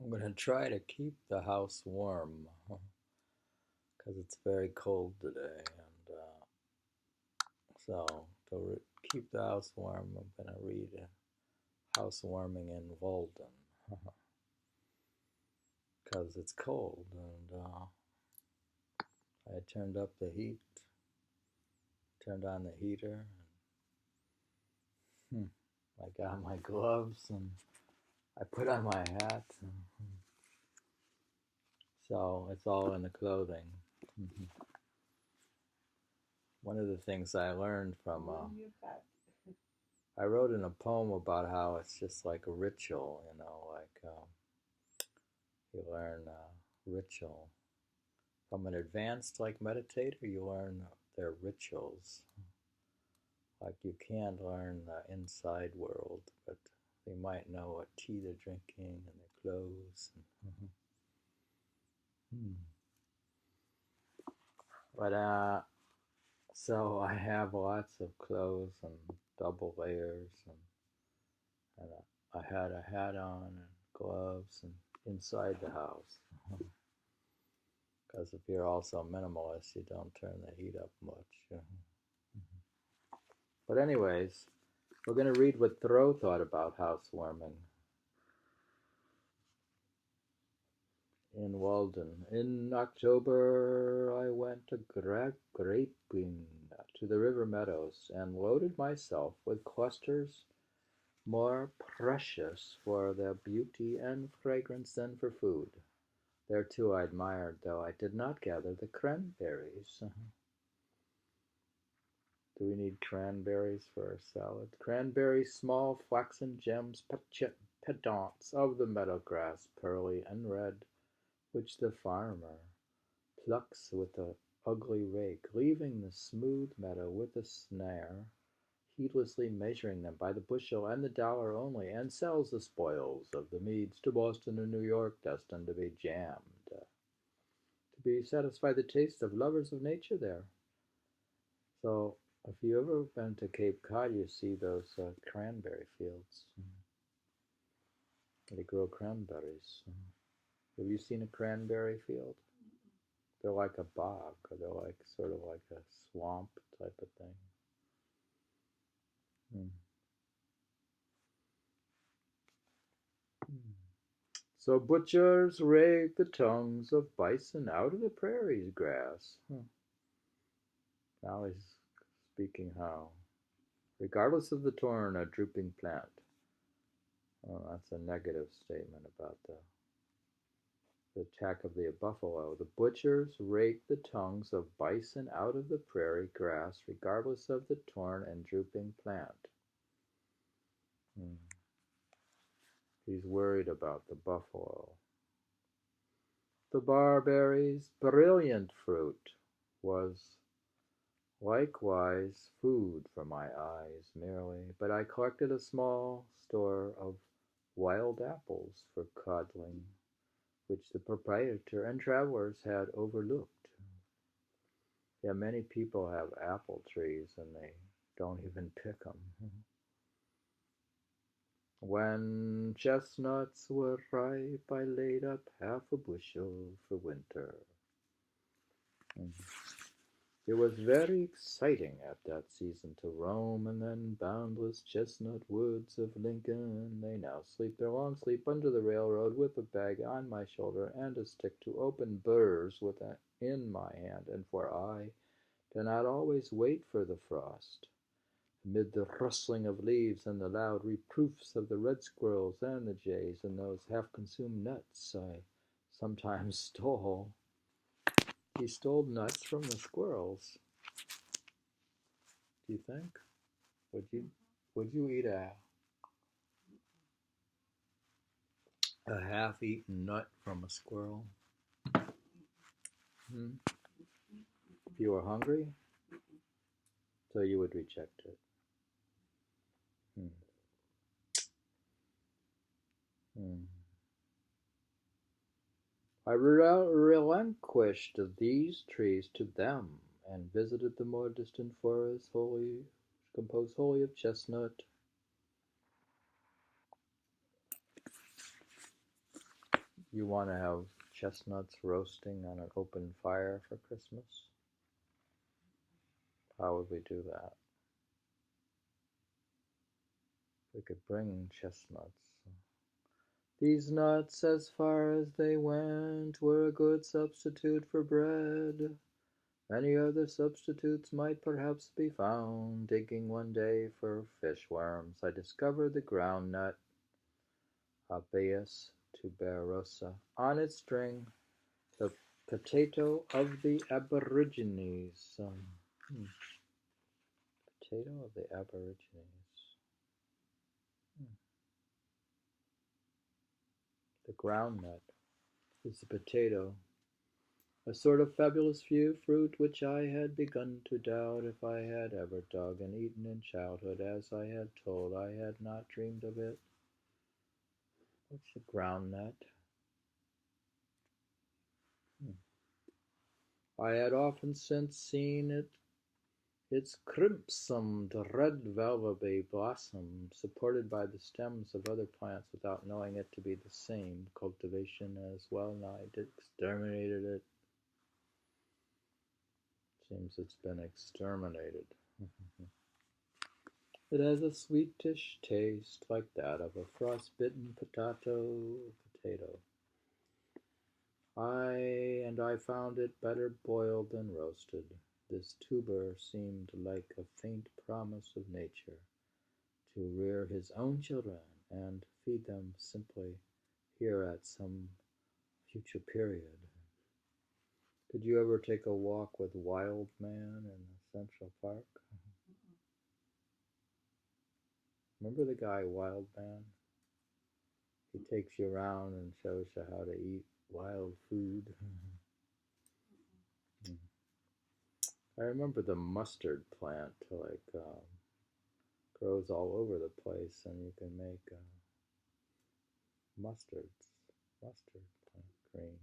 I'm going to try to keep the house warm because it's very cold today. And so, to keep the house warm, I'm going to read Housewarming in Walden because it's cold. And I turned up the heat, turned on the heater. And, I got my gloves and I put on my hat. So it's all in the clothing. One of the things I learned from, I wrote in a poem about how it's just like a ritual, like you learn ritual. From an advanced like meditator, you learn their rituals. Like you can't learn the inside world, but they might know what tea they're drinking and their clothes. But so I have lots of clothes and double layers, and I had a hat on and gloves and inside the house. Because if you're also minimalist, you don't turn the heat up much. But anyways, we're going to read what Thoreau thought about housewarming. In Walden. In October, I went graping to the river meadows and loaded myself with clusters more precious for their beauty and fragrance than for food. There too I admired, though I did not gather the cranberries. Do we need cranberries for our salad? Cranberries, small flaxen gems, pedants of the meadow grass, pearly and red, which the farmer plucks with the ugly rake, leaving the smooth meadow with a snare, heedlessly measuring them by the bushel and the dollar only, and sells the spoils of the meads to Boston and New York, destined to be jammed, to satisfy the taste of lovers of nature there. So, if you ever been to Cape Cod, you see those cranberry fields. They grow cranberries. Have you seen a cranberry field? They're like a bog, or they're like sort of like a swamp type of thing. So butchers rake the tongues of bison out of the prairie's grass. Now he's speaking how, regardless of the torn or drooping plant. Well, that's a negative statement about the attack of the buffalo. The butchers rake the tongues of bison out of the prairie grass, regardless of the torn and drooping plant. He's worried about the buffalo. The barberry's brilliant fruit was likewise food for my eyes merely, but I collected a small store of wild apples for coddling, which the proprietor and travelers had overlooked. Yeah, many people have apple trees and they don't even pick them. When chestnuts were ripe, I laid up half a bushel for winter. It was very exciting at that season to roam in the boundless chestnut woods of Lincoln. They now sleep their long sleep under the railroad with a bag on my shoulder and a stick to open burrs in my hand, and for I do not always wait for the frost. Amid the rustling of leaves and the loud reproofs of the red squirrels and the jays and those half-consumed nuts, I sometimes stole. He stole nuts from the squirrels. Do you think? Would you eat a half-eaten nut from a squirrel? If you were hungry? So you would reject it. I relinquished these trees to them, and visited the more distant forests, composed wholly of chestnut, You want to have chestnuts roasting on an open fire for Christmas? How would we do that? We could bring chestnuts. These nuts, as far as they went, were a good substitute for bread. Many other substitutes might perhaps be found. Digging one day for fish worms, I discovered the groundnut, Abeus tuberosa, on its string, the potato of the Aborigines. Potato of the Aborigines. The groundnut is the potato, a sort of fabulous fruit which I had begun to doubt if I had ever dug and eaten in childhood, as I had told. I had not dreamed of it. What's a groundnut? I had often since seen its crimsoned red velvety blossom supported by the stems of other plants without knowing it to be the same. Cultivation has well nigh exterminated it. Seems it's been exterminated. It has a sweetish taste like that of a frostbitten potato. I found it better boiled than roasted. This tuber seemed like a faint promise of nature to rear his own children and feed them simply here at some future period. Did you ever take a walk with Wild Man in Central Park? Remember the guy Wild Man? He takes you around and shows you how to eat wild food. I remember the mustard plant, grows all over the place, and you can make mustard plant greens,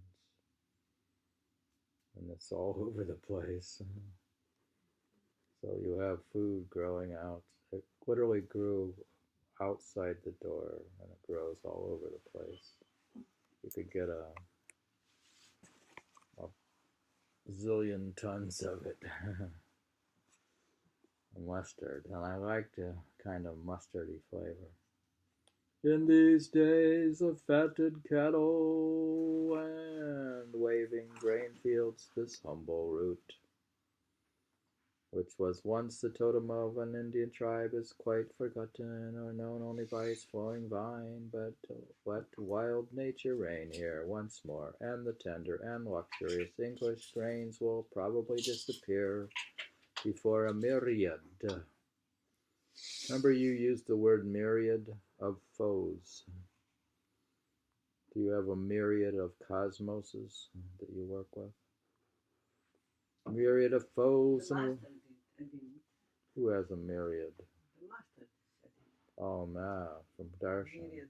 and it's all over the place. So you have food growing out. It literally grew outside the door, and it grows all over the place. You could get a zillion tons of it. Mustard, and I liked a kind of mustardy flavor. In these days of fatted cattle and waving grain fields, this humble root, which was once the totem of an Indian tribe, is quite forgotten or known only by its flowing vine. But let wild nature reign here once more, and the tender and luxurious English grains will probably disappear before a myriad. Remember you used the word myriad of foes. Do you have a myriad of cosmoses that you work with? A myriad of foes. Who has a myriad? The master. Oh, nah, from Darshan.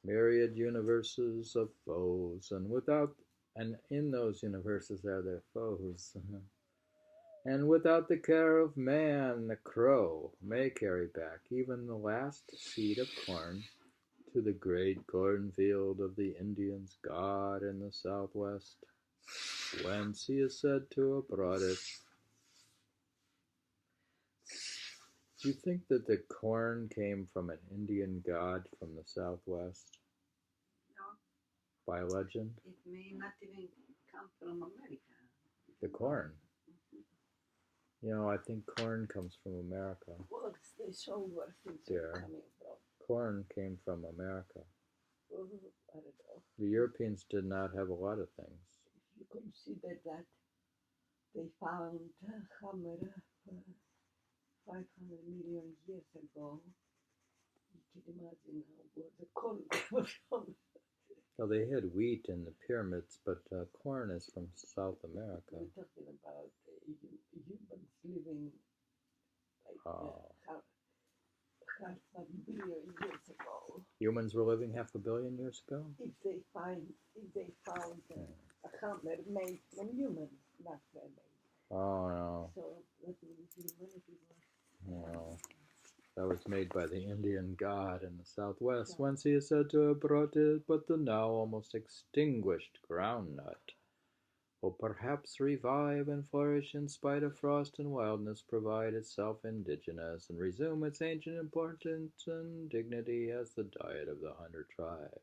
Myriad universes of foes, and in those universes are their foes. And without the care of man, the crow may carry back even the last seed of corn to the great cornfield of the Indians' God in the southwest, whence he is said to have brought it. Do you think that the corn came from an Indian god from the southwest? No. By legend? It may not even come from America. The corn? You know, I think corn comes from America. Well, they show where things are coming from. Corn came from America. I don't know. The Europeans did not have a lot of things. If you consider that they found hammer 500 million years ago, you can imagine where the corn came from. Well, they had wheat in the pyramids, but corn is from South America. We're talking about humans living like half a billion years ago. Humans were living half a billion years ago? If they found a hammer made from humans, not man-made. Oh, no. So that means humanity was... No. That was made by the Indian god in the southwest, whence he is said to have brought it, but the now almost extinguished groundnut will perhaps revive and flourish in spite of frost and wildness, provide itself indigenous, and resume its ancient importance and dignity as the diet of the hunter tribe.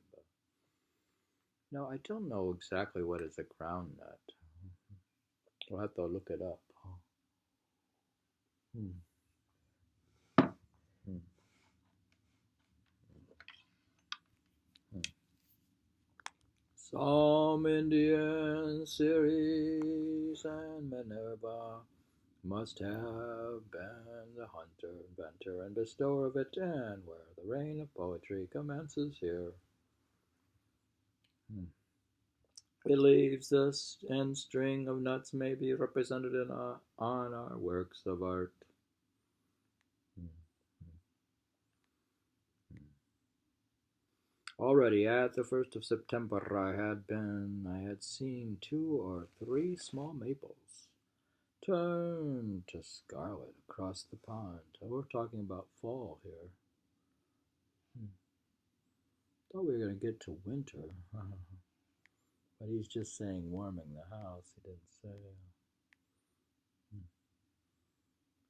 No, I don't know exactly what is a groundnut. We'll have to look it up. Hmm. Hmm. Hmm. Some Indian Ceres and Minerva must have been the hunter, inventor, and bestower of it, and where the reign of poetry commences here. It leaves the end string of nuts may be represented on our works of art. Already at the 1st of September I had seen 2 or 3 small maples turn to scarlet across the pond. We're talking about fall here. Thought we were going to get to winter. But he's just saying warming the house. He didn't say.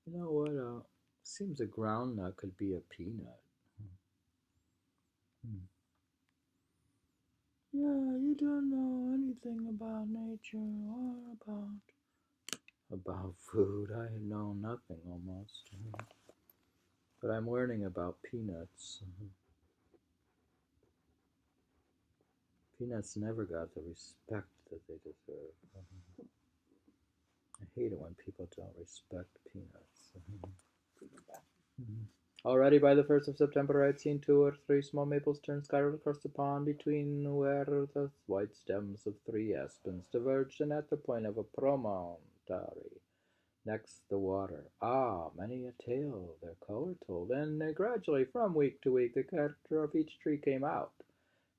You know what? Seems a groundnut could be a peanut. Yeah, you don't know anything about nature or about food. I know nothing almost. But I'm learning about peanuts. Peanuts never got the respect that they deserve. I hate it when people don't respect peanuts. Already by the 1st of September I had seen 2 or 3 small maples turn scarlet across the pond between where the white stems of 3 aspens diverged, and at the point of a promontory next the water. Many a tale their color told, and gradually from week to week the character of each tree came out,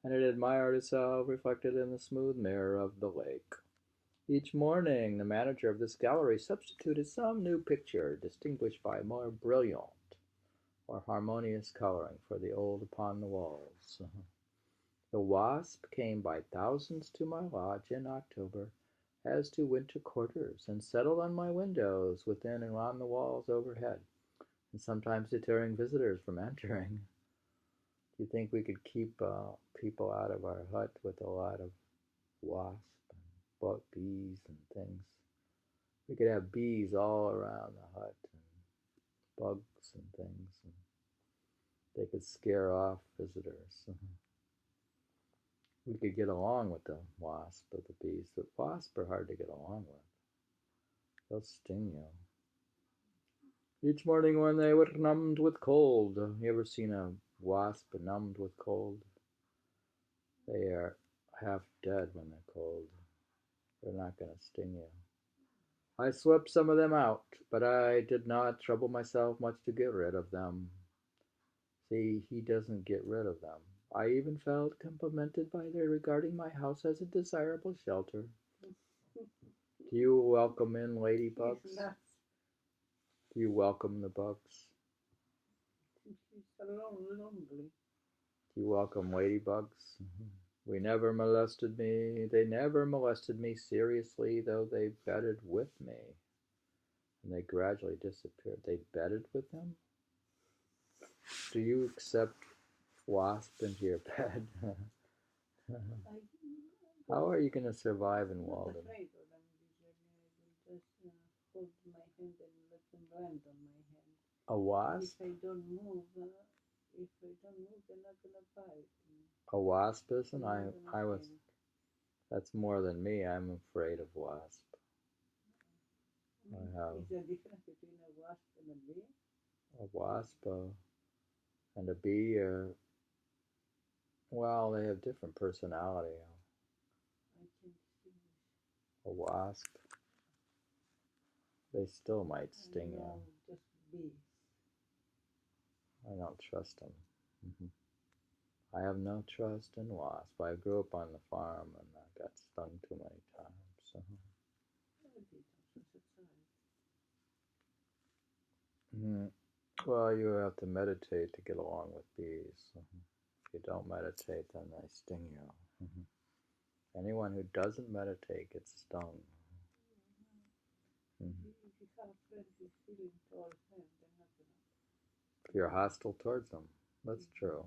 and it admired itself reflected in the smooth mirror of the lake. Each morning the manager of this gallery substituted some new picture, distinguished by more brilliant or harmonious coloring for the old upon the walls. The wasp came by thousands to my lodge in October as to winter quarters, and settled on my windows within and on the walls overhead, and sometimes deterring visitors from entering. Do you think we could keep people out of our hut with a lot of wasps and bees and things? We could have bees all around the hut and bugs and things. And they could scare off visitors. We could get along with the wasp or the bees. The wasps are hard to get along with. They'll sting you. Each morning when they were numbed with cold. You ever seen a wasp numbed with cold? They are half dead when they're cold. They're not going to sting you. I swept some of them out, but I did not trouble myself much to get rid of them. See, he doesn't get rid of them. I even felt complimented by their regarding my house as a desirable shelter. Do you welcome in ladybugs? Do you welcome the bugs? Do you welcome ladybugs? They never molested me seriously, though they bedded with me. And they gradually disappeared. They bedded with them? Do you accept wasp into your bed? How are you going to survive in Walden? A wasp? If I don't move, they're not gonna bite me. A wasp isn't? I was. That's more than me. I'm afraid of wasp. Is there a difference between a wasp and a bee? A wasp and a bee are, well, they have different personality. I can distinguish. A wasp, they still might sting you. Just bees. I don't trust them. I have no trust in wasps. I grew up on the farm and I got stung too many times. So. Well, you have to meditate to get along with bees. If you don't meditate, then they sting you. Anyone who doesn't meditate gets stung. If you're hostile towards them, that's true.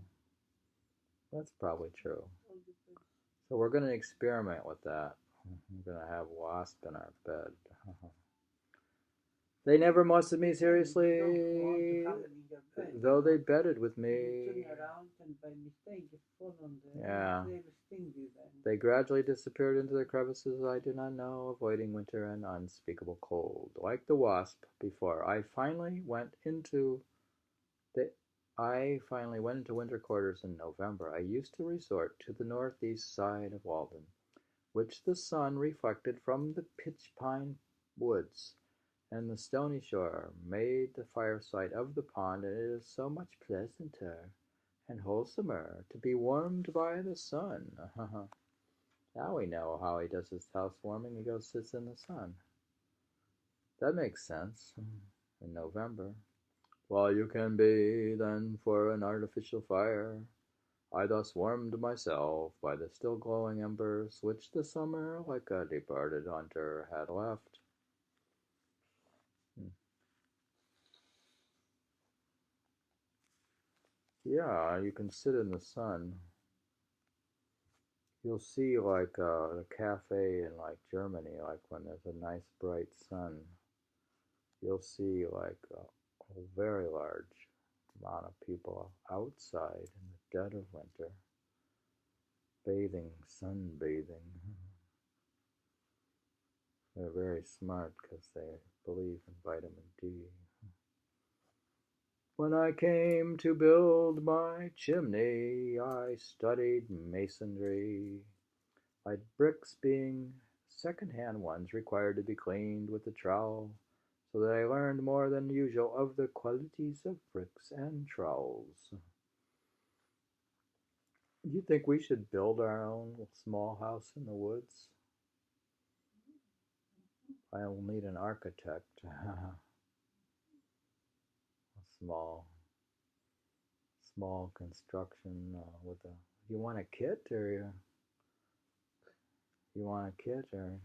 That's probably true. So we're going to experiment with that. We're going to have wasp in our bed. They never molested me seriously, though they bedded with me. Yeah. They gradually disappeared into the crevices I do not know, avoiding winter and unspeakable cold. Like the wasp before, I finally went into winter quarters in November. I used to resort to the northeast side of Walden, which the sun reflected from the pitch pine woods, and the stony shore made the fireside of the pond, and it is so much pleasanter and wholesomer to be warmed by the sun. Now we know how he does his housewarming. He goes sits in the sun. That makes sense. In November. While you can be then for an artificial fire, I thus warmed myself by the still glowing embers which the summer, like a departed hunter, had left. Yeah, you can sit in the sun. You'll see like a cafe in like Germany, like when there's a nice bright sun, you'll see like a very large amount of people outside in the dead of winter, bathing, sunbathing. They're very smart because they believe in vitamin D. When I came to build my chimney, I studied masonry, my bricks being second-hand ones required to be cleaned with a trowel, so that I learned more than usual of the qualities of bricks and trowels. Do you think we should build our own small house in the woods? I will need an architect. A small construction with a. You want a kit, or you want a kit, or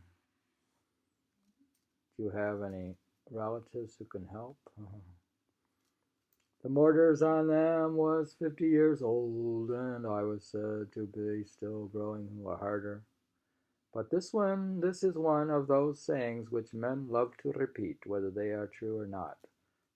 do you have any relatives who can help? The mortars on them was 50 years old, and I was said to be still growing harder. But this is one of those sayings which men love to repeat, whether they are true or not.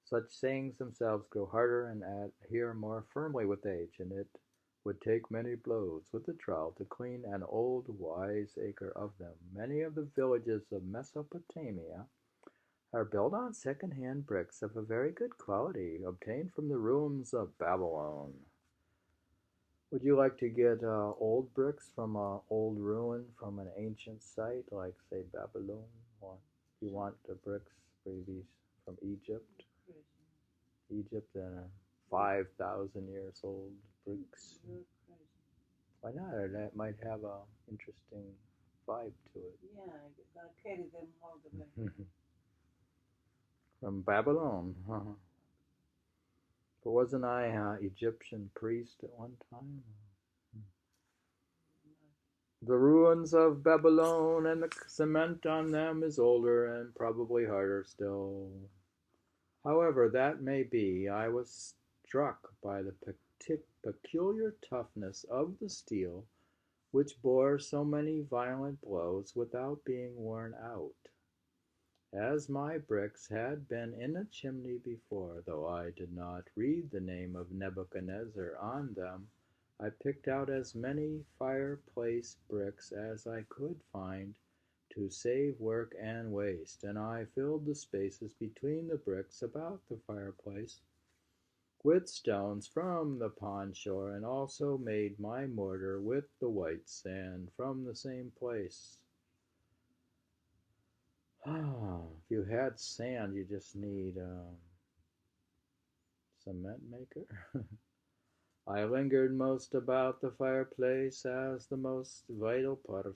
Such sayings themselves grow harder and adhere more firmly with age, and it would take many blows with the trowel to clean an old wiseacre of them. Many of the villages of Mesopotamia are built on second-hand bricks of a very good quality, obtained from the ruins of Babylon. Would you like to get old bricks from an old ruin from an ancient site, like, say, Babylon? Or you want the bricks maybe from Egypt? Egypt and 5,000 years old bricks. Why not? Or that might have an interesting vibe to it. Yeah, I'll carry them all the way. From Babylon. But wasn't I an Egyptian priest at one time? The ruins of Babylon and the cement on them is older and probably harder still. However that may be, I was struck by the peculiar toughness of the steel, which bore so many violent blows without being worn out. As my bricks had been in a chimney before, though I did not read the name of Nebuchadnezzar on them, I picked out as many fireplace bricks as I could find to save work and waste, and I filled the spaces between the bricks about the fireplace with stones from the pond shore, and also made my mortar with the white sand from the same place. If you had sand, you just need a cement maker. I lingered most about the fireplace as the most vital part of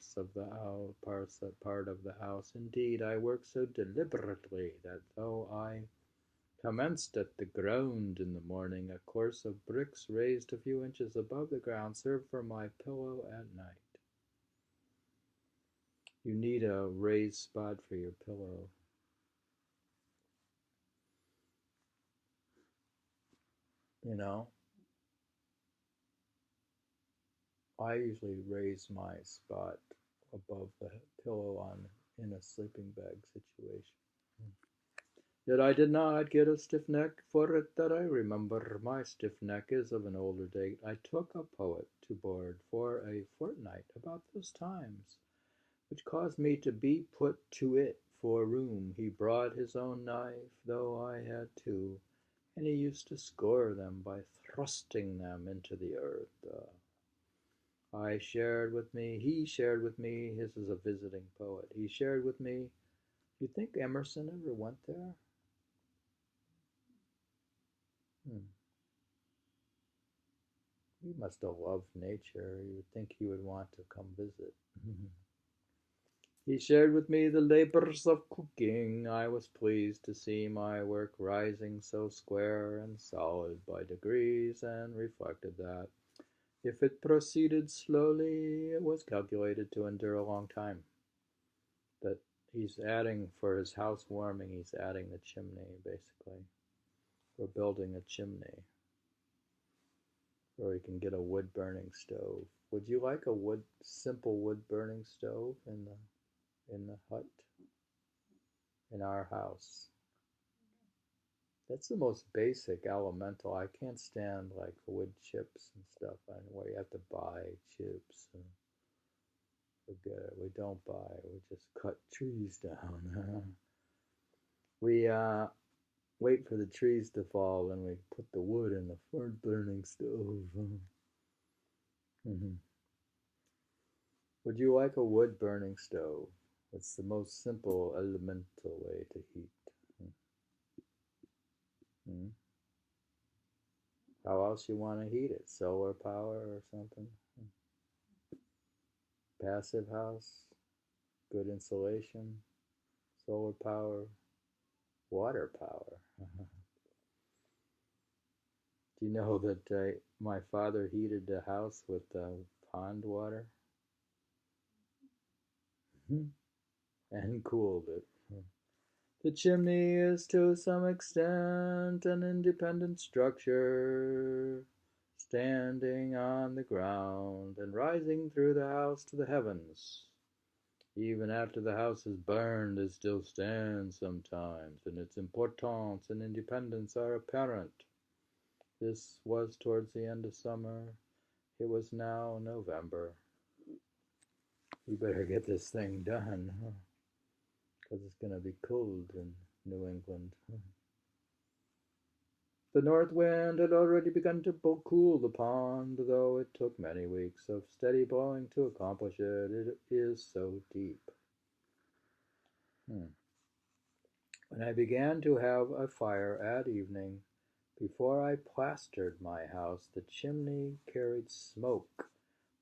the house. Indeed, I worked so deliberately that though I commenced at the ground in the morning. A course of bricks raised a few inches above the ground served for my pillow at night. You need a raised spot for your pillow. You know, I usually raise my spot above the pillow in a sleeping bag situation. Yet I did not get a stiff neck for it that I remember. My stiff neck is of an older date. I took a poet to board for a fortnight about those times, which caused me to be put to it for room. He brought his own knife, though I had two, and he used to score them by thrusting them into the earth. He shared with me, his is a visiting poet, he shared with me, you think Emerson ever went there? He must have loved nature. You would think he would want to come visit. He shared with me the labors of cooking. I was pleased to see my work rising so square and solid by degrees, and reflected that, if it proceeded slowly, it was calculated to endure a long time. That he's adding, for his housewarming, he's adding the chimney, basically. We're building a chimney, or you can get a wood-burning stove. Would you like a simple wood-burning stove in the hut, in our house? That's the most basic elemental. I can't stand like wood chips and stuff, and where you have to buy chips. And forget it. We don't buy. We just cut trees down. We wait for the trees to fall, and we put the wood in the wood-burning stove. Would you like a wood-burning stove? It's the most simple elemental way to heat. How else you want to heat it? Solar power or something? Passive house, good insulation, solar power, water power. Do you know that my father heated the house with pond water? And cooled it. The chimney is to some extent an independent structure, standing on the ground and rising through the house to the heavens. Even after the house is burned, it still stands sometimes, and its importance and independence are apparent. This was towards the end of summer. It was now November. We better get this thing done, because it's going to be cold in New England. The north wind had already begun to cool the pond, though it took many weeks of steady blowing to accomplish it. It is so deep. When I began to have a fire at evening, before I plastered my house, the chimney carried smoke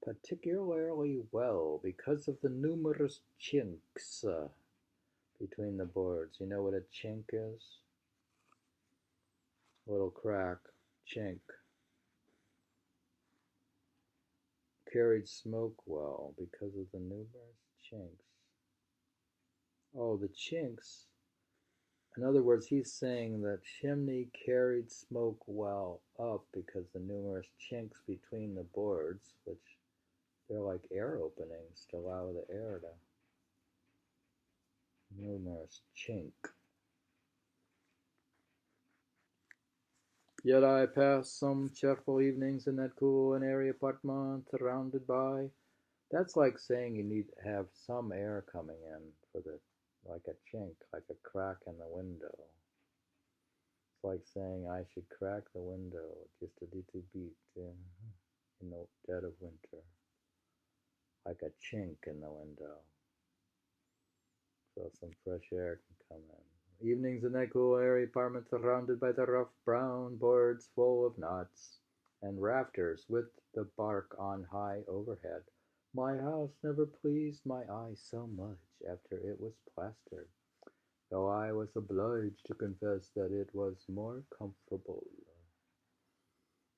particularly well because of the numerous chinks between the boards. You know what a chink is? A little crack, chink. Carried smoke well because of the numerous chinks. Oh, the chinks. In other words, he's saying that chimney carried smoke well up because the numerous chinks between the boards, which they're like air openings to allow the air to. Numerous chink. Yet I passed some cheerful evenings in that cool and airy apartment surrounded by. That's like saying you need to have some air coming in for like a chink, like a crack in the window. It's like saying I should crack the window just a little bit in the dead of winter. Like a chink in the window. So some fresh air can come in. Evenings in that cool, airy apartment surrounded by the rough brown boards full of knots and rafters with the bark on high overhead. My house never pleased my eye so much after it was plastered. though I was obliged to confess that it was more comfortable.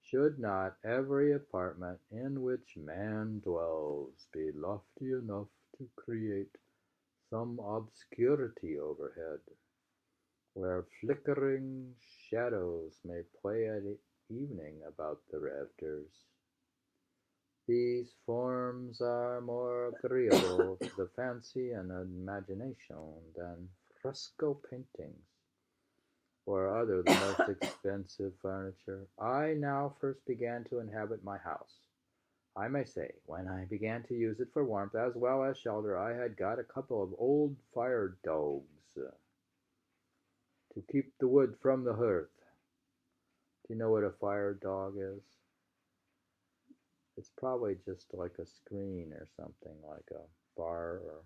Should not every apartment in which man dwells be lofty enough to create some obscurity overhead, where flickering shadows may play at evening about the rafters? These forms are more agreeable to the fancy and imagination than fresco paintings, or other the most expensive furniture. I now first began to inhabit my house. I may say, when I began to use it for warmth as well as shelter, I had got a couple of old fire dogs to keep the wood from the hearth. Do you know what a fire dog is? It's probably just like a screen or something, like a bar or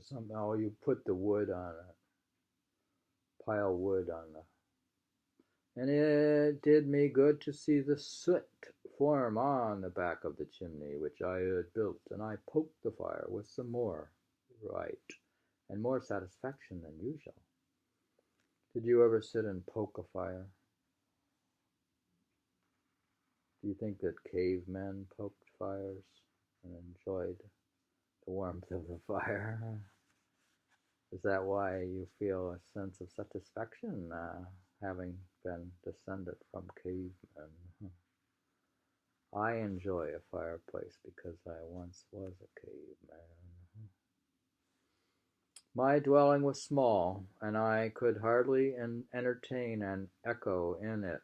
something. Oh, you put the wood on it, pile wood on the. And it did me good to see the soot form on the back of the chimney which I had built, and I poked the fire with some more right and more satisfaction than usual. Did you ever sit and poke a fire? Do you think that cavemen poked fires and enjoyed the warmth of the fire? Is that why you feel a sense of satisfaction, having been descended from cavemen? I enjoy a fireplace because I once was a caveman. My dwelling was small, and I could hardly entertain an echo in it,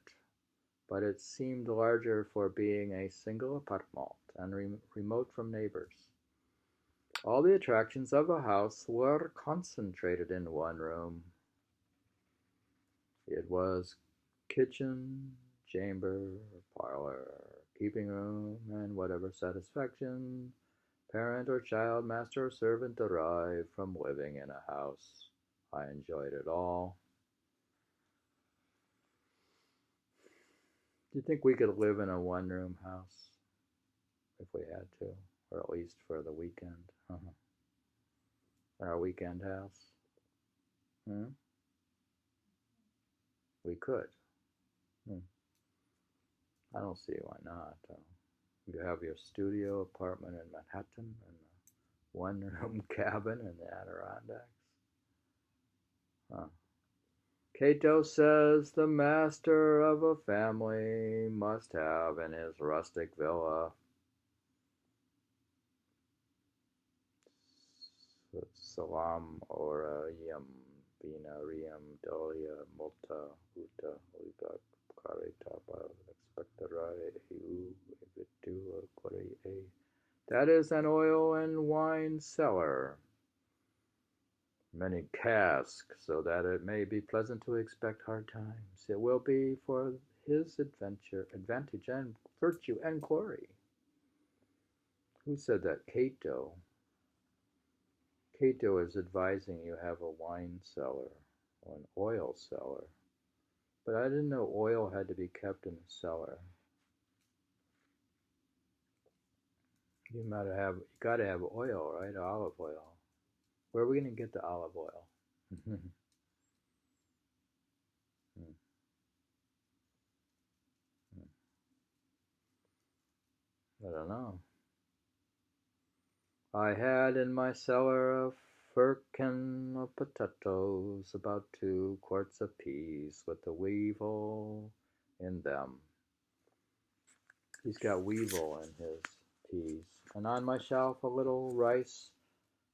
but it seemed larger for being a single apartment and remote from neighbors. All the attractions of a house were concentrated in one room. It was kitchen, chamber, parlor, keeping room, and whatever satisfaction parent or child, master or servant derived from living in a house. I enjoyed it all. Do you think we could live in a one-room house if we had to, or at least for the weekend? Our weekend house? We could. I don't see why not. You have your studio apartment in Manhattan and a one-room cabin in the Adirondacks. Cato says the master of a family must have in his rustic villa salam orayam binariam dolia multa uta uta karitaba expectorae heu vitu quae. That is an oil and wine cellar, many casks, so that it may be pleasant to expect hard times. It will be for his advantage and virtue and glory. Who said that? Cato. Cato is advising you have a wine cellar or an oil cellar. But I didn't know oil had to be kept in a cellar. You gotta have oil, right? Olive oil. Where are we gonna get the olive oil? I don't know. I had in my cellar a firkin of potatoes, about 2 quarts apiece, with the weevil in them. He's got weevil in his peas. And on my shelf a little rice,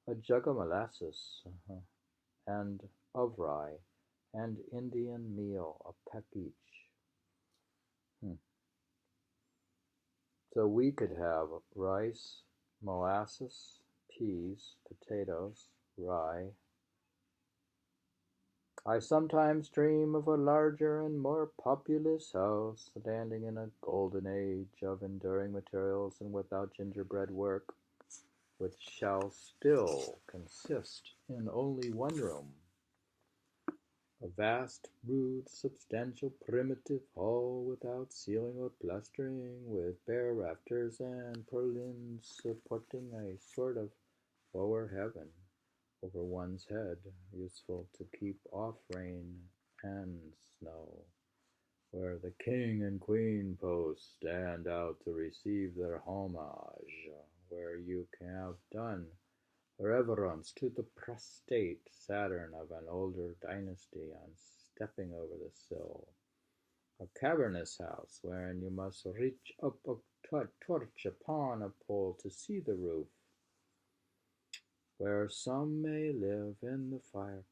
a jug of molasses, and of rye, and Indian meal, a peck each. So we could have rice, molasses, peas, potatoes, rye. I sometimes dream of a larger and more populous house, standing in a golden age of enduring materials and without gingerbread work, which shall still consist in only one room. A vast, rude, substantial, primitive hall without ceiling or plastering, with bare rafters and purlins supporting a sort of lower heaven over one's head, useful to keep off rain and snow, where the king and queen post stand out to receive their homage, where you can have done reverence to the prostrate Saturn of an older dynasty on stepping over the sill, a cavernous house wherein you must reach up a torch upon a pole to see the roof, where some may live in the fireplace,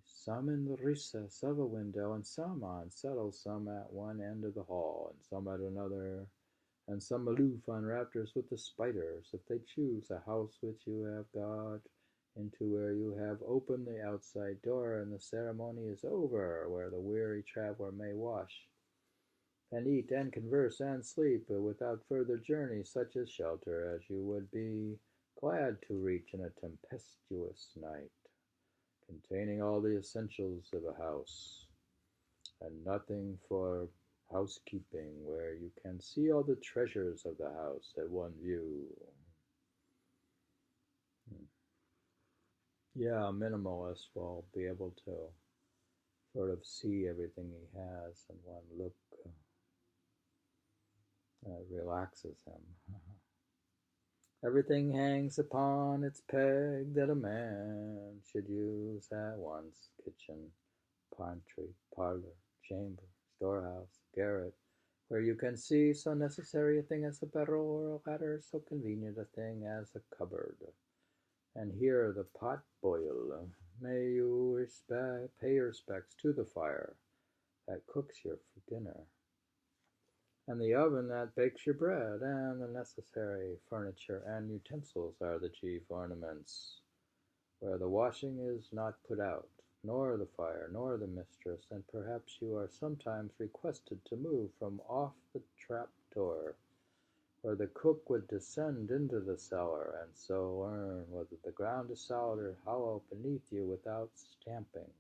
some in the recess of a window, and some on settles, some at one end of the hall, and some at another, and some aloof on rafters with the spiders, if they choose a house which you have got into where you have opened the outside door, and the ceremony is over, where the weary traveller may wash, and eat, and converse, and sleep, without further journey, such as shelter as you would be glad to reach in a tempestuous night, containing all the essentials of a house, and nothing for housekeeping, where you can see all the treasures of the house at one view. Yeah, a minimalist will be able to sort of see everything he has in one look. Relaxes him. Everything hangs upon its peg that a man should use at once: kitchen, pantry, parlor, chamber, storehouse, garret, where you can see so necessary a thing as a barrel or a ladder, so convenient a thing as a cupboard. And here the pot boil. May you pay respects to the fire that cooks your dinner, and the oven that bakes your bread, and the necessary furniture and utensils are the chief ornaments, where the washing is not put out, nor the fire, nor the mistress, and perhaps you are sometimes requested to move from off the trap-door, where the cook would descend into the cellar, and so learn whether the ground is solid or hollow beneath you without stamping.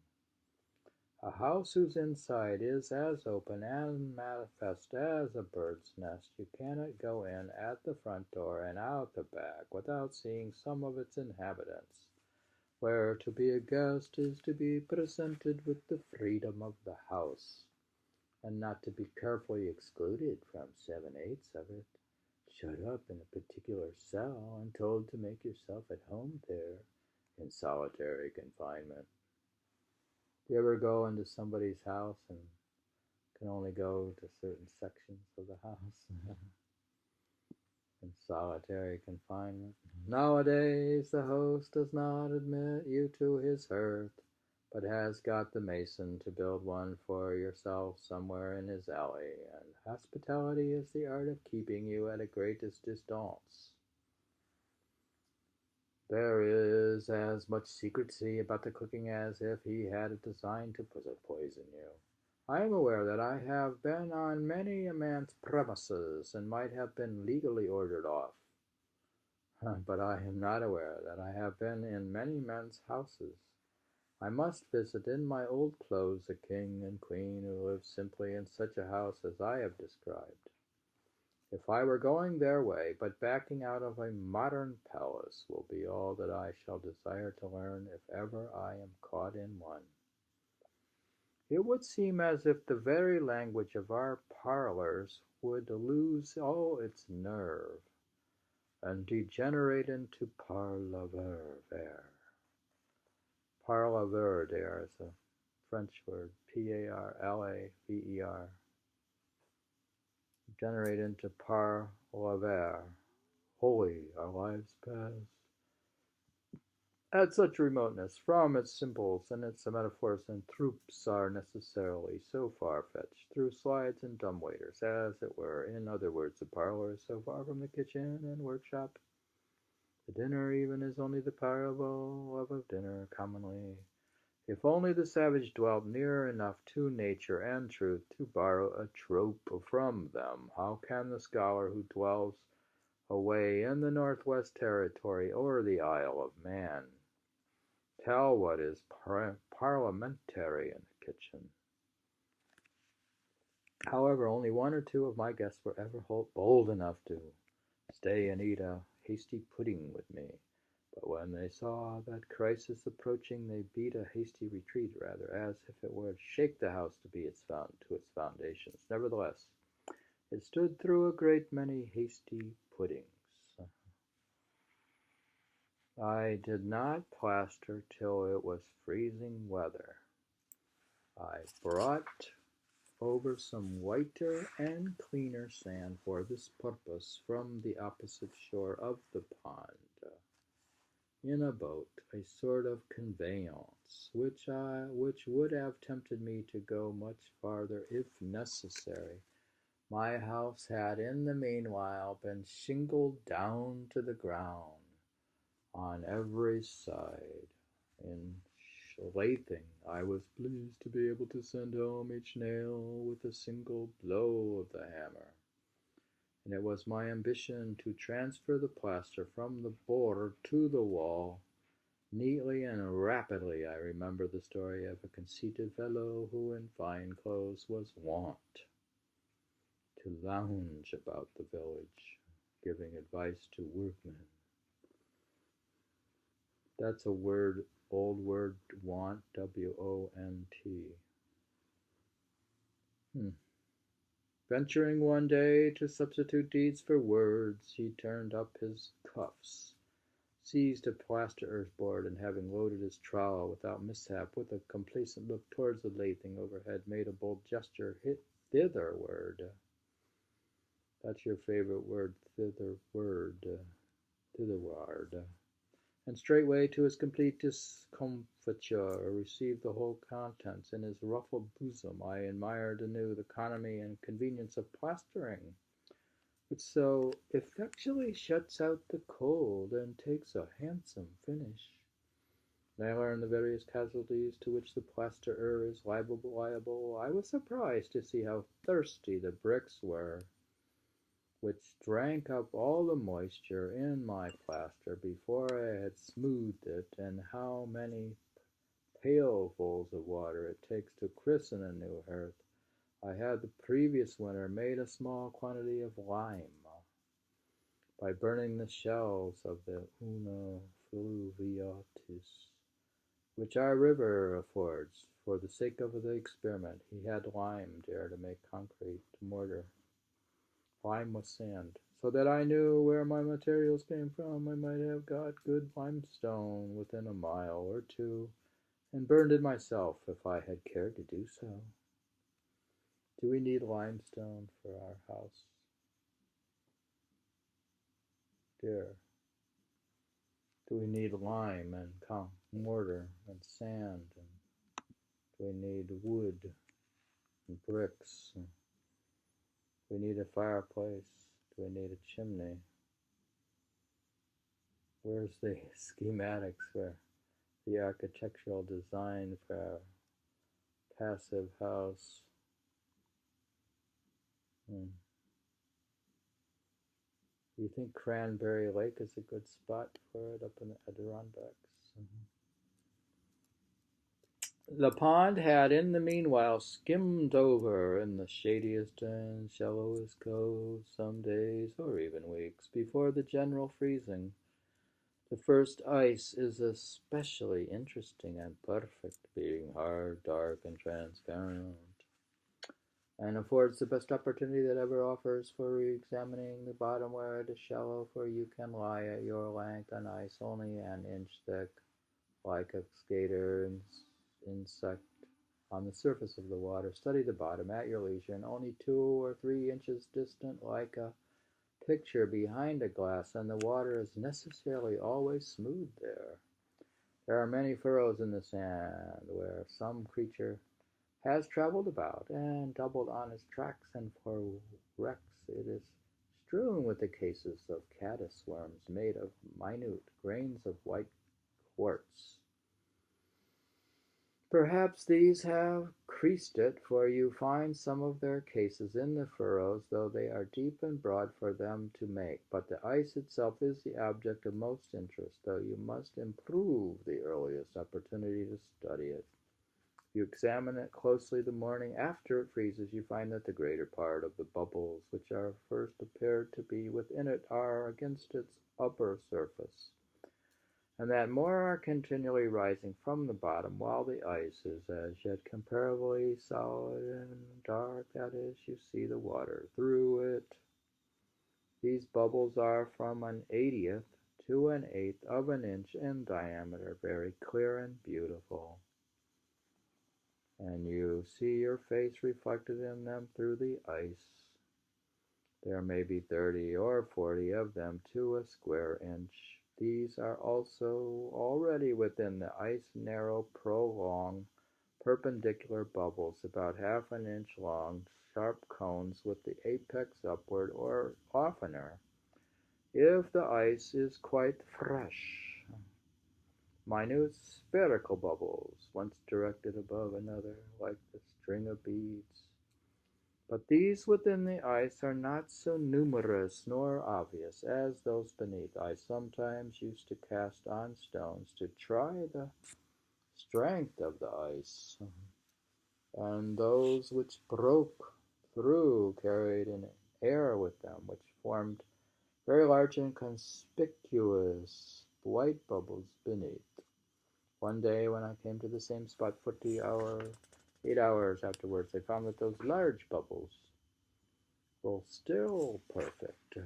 A house whose inside is as open and manifest as a bird's nest, you cannot go in at the front door and out the back without seeing some of its inhabitants, where to be a guest is to be presented with the freedom of the house, and not to be carefully excluded from 7/8 of it, shut up in a particular cell, and told to make yourself at home there in solitary confinement. Do you ever go into somebody's house and can only go to certain sections of the house in solitary confinement? Nowadays the host does not admit you to his hearth, but has got the mason to build one for yourself somewhere in his alley, and hospitality is the art of keeping you at a greatest distance. There is as much secrecy about the cooking as if he had a design to poison you. I am aware that I have been on many a man's premises, and might have been legally ordered off. But I am not aware that I have been in many men's houses. I must visit in my old clothes a king and queen who live simply in such a house as I have described. If I were going their way, but backing out of a modern palace will be all that I shall desire to learn if ever I am caught in one. It would seem as if the very language of our parlors would lose all its nerve, and degenerate into parlever. Parlever, there is a French word, P-A-R-L-A-V-E-R. Generate into parlever. Holy, our lives pass at such remoteness from its symbols and its metaphors, and troops are necessarily so far-fetched through slides and dumbwaiters, as it were. In other words, the parlor is so far from the kitchen and workshop. The dinner even is only the parable of a dinner commonly. If only the savage dwelt near enough to nature and truth to borrow a trope from them, how can the scholar who dwells away in the Northwest Territory or the Isle of Man tell what is parliamentary in the kitchen? However, only one or two of my guests were ever bold enough to stay and eat a hasty pudding with me, But when they saw that crisis approaching, they beat a hasty retreat, rather, as if it were to shake the house to its foundations. Nevertheless, it stood through a great many hasty puddings. I did not plaster till it was freezing weather. I brought over some whiter and cleaner sand for this purpose from the opposite shore of the pond, in a boat, a sort of conveyance, which would have tempted me to go much farther if necessary. My house had in the meanwhile been shingled down to the ground on every side. In lathing, I was pleased to be able to send home each nail with a single blow of the hammer, and it was my ambition to transfer the plaster from the board to the wall neatly and rapidly. I remember the story of a conceited fellow who, in fine clothes, was wont to lounge about the village, giving advice to workmen. That's a word, old word, want, W-O-N-T. Venturing one day to substitute deeds for words, he turned up his cuffs, seized a plasterer's board, and having loaded his trowel without mishap, with a complacent look towards the lathing overhead, made a bold gesture, hit thitherward. That's your favorite word, thitherward. And straightway, to his complete discomfiture, received the whole contents in his ruffled bosom. I admired anew the economy and convenience of plastering, which so effectually shuts out the cold and takes a handsome finish. And I learned the various casualties to which the plasterer is liable. I was surprised to see how thirsty the bricks were, which drank up all the moisture in my plaster before I had smoothed it, and how many pailfuls of water it takes to christen a new hearth. I had the previous winter made a small quantity of lime by burning the shells of the Una fluviatis, which our river affords. For the sake of the experiment, he had limed there to make concrete mortar. Lime was sand, so that I knew where my materials came from. I might have got good limestone within a mile or two, and burned it myself if I had cared to do so. Do we need limestone for our house? Dear, do we need lime and mortar and sand? And do we need wood and bricks? And do we need a fireplace? Do we need a chimney? Where's the schematics for the architectural design for our passive house? Do you think Cranberry Lake is a good spot for it up in the Adirondacks? The pond had in the meanwhile skimmed over in the shadiest and shallowest coves some days or even weeks before the general freezing. The first ice is especially interesting and perfect, being hard, dark, and transparent, and affords the best opportunity that ever offers for re-examining the bottom where it is shallow, for you can lie at your length on ice only an inch thick, like a skater insect on the surface of the water. Study the bottom at your leisure, and only 2 or 3 inches distant, like a picture behind a glass, and the water is necessarily always smooth there. There are many furrows in the sand where some creature has traveled about and doubled on its tracks, and for wrecks it is strewn with the cases of caddis worms made of minute grains of white quartz. Perhaps these have creased it, for you find some of their cases in the furrows, though they are deep and broad for them to make. But the ice itself is the object of most interest, though you must improve the earliest opportunity to study it. If you examine it closely the morning after it freezes, you find that the greater part of the bubbles which are first appeared to be within it are against its upper surface, and that more are continually rising from the bottom, while the ice is as yet comparatively solid and dark, that is, you see the water through it. These bubbles are from an 80th to an eighth of an inch in diameter, very clear and beautiful. And you see your face reflected in them through the ice. There may be 30 or 40 of them to a square inch. These are also already within the ice narrow, prolonged, perpendicular bubbles, about half an inch long, sharp cones with the apex upward or oftener, if the ice is quite fresh. Minute spherical bubbles, once directed above another, like the string of beads. But these within the ice are not so numerous nor obvious as those beneath. I sometimes used to cast on stones to try the strength of the ice, and those which broke through carried an air with them, which formed very large and conspicuous white bubbles beneath. One day when I came to the same spot 8 hours afterwards, I found that those large bubbles were still perfect.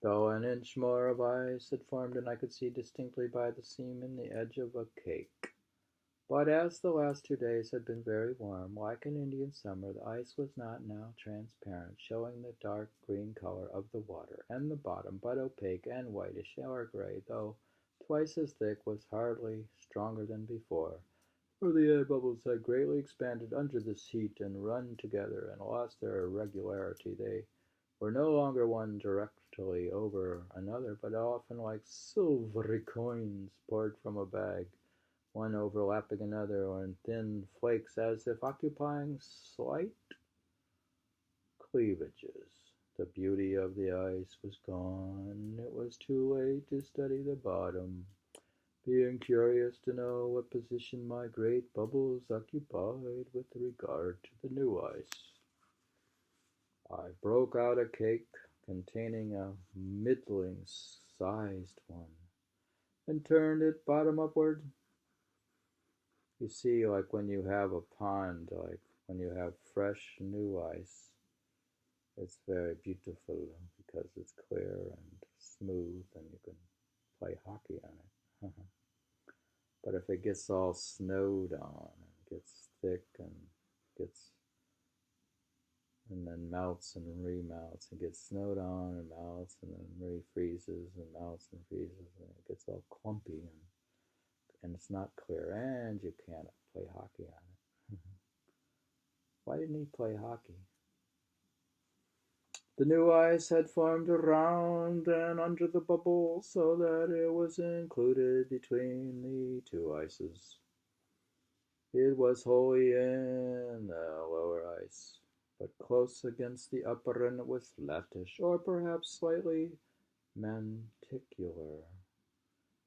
Though an inch more of ice had formed, and I could see distinctly by the seam in the edge of a cake. But as the last 2 days had been very warm, like an Indian summer, the ice was not now transparent, showing the dark green color of the water and the bottom, but opaque and whitish or gray, though twice as thick, was hardly stronger than before, for the air bubbles had greatly expanded under this heat and run together and lost their irregularity. They were no longer one directly over another, but often like silvery coins poured from a bag, one overlapping another, or in thin flakes, as if occupying slight cleavages. The beauty of the ice was gone. It was too late to study the bottom, being curious to know what position my great bubbles occupied with regard to the new ice. I broke out a cake containing a middling-sized one, and turned it bottom upward. You see, like when you have a pond, like when you have fresh new ice, it's very beautiful because it's clear and smooth and you can play hockey on it. But if it gets all snowed on and gets thick and gets and then melts and remelts and gets snowed on and melts and then refreezes and melts and freezes and it gets all clumpy and it's not clear and you can't play hockey on it. Why didn't he play hockey? The new ice had formed around and under the bubble so that it was included between the two ices. It was wholly in the lower ice, but close against the upper, and it was flattish, or perhaps slightly manticular,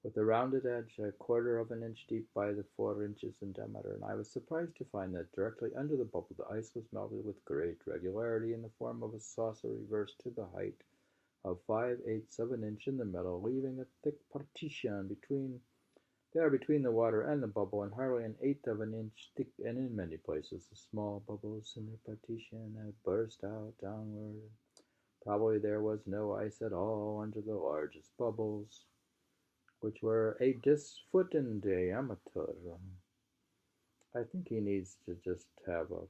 with a rounded edge a quarter of an inch deep by the 4 inches in diameter, and I was surprised to find that directly under the bubble the ice was melted with great regularity in the form of a saucer reversed to the height of 5/8 of an inch in the middle, leaving a thick partition between the water and the bubble, and hardly an eighth of an inch thick, and in many places the small bubbles in the partition had burst out downward. Probably there was no ice at all under the largest bubbles, which were a foot in diameter. I think he needs to just have a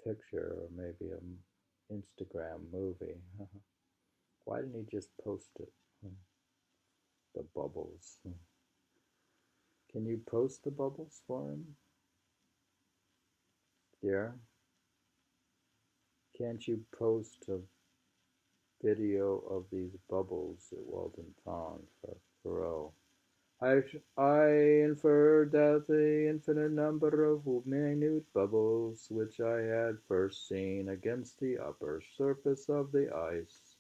picture or maybe an Instagram movie. Why didn't he just post it? The bubbles. Can you post the bubbles for him? Yeah? Can't you post a video of these bubbles at Walden Pond for Thoreau? I inferred that the infinite number of minute bubbles which I had first seen against the upper surface of the ice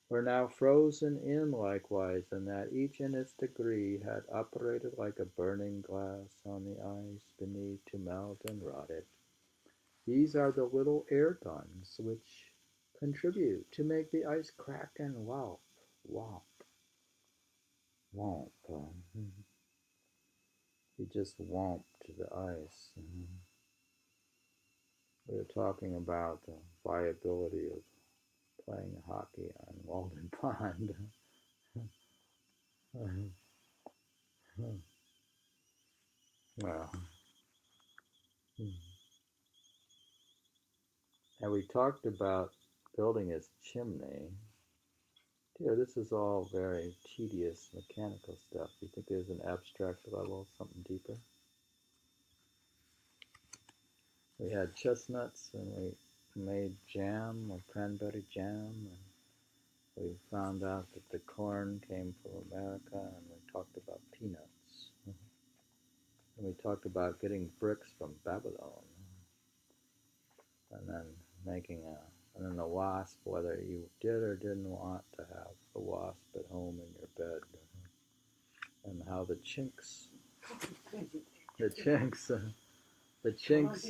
were now frozen in likewise, and that each in its degree had operated like a burning glass on the ice beneath to melt and rot it. These are the little air guns which contribute to make the ice crack and whomp, whomp, whomp. He just whomped the ice. We were talking about the viability of playing hockey on Walden Pond. Well, and we talked about building his chimney. Dear, this is all very tedious mechanical stuff. You think there's an abstract level, something deeper? We had chestnuts and we made jam, or cranberry jam, and we found out that the corn came from America, and we talked about peanuts. And we talked about getting bricks from Babylon, and then and then the wasp, whether you did or didn't want to have the wasp at home in your bed, and how the chinks and the chinks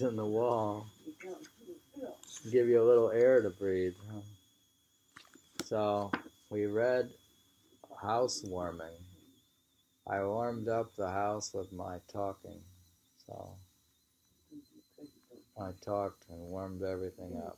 in the wall give you a little air to breathe. So we read housewarming. I warmed up the house with my talking. So I talked and warmed everything up.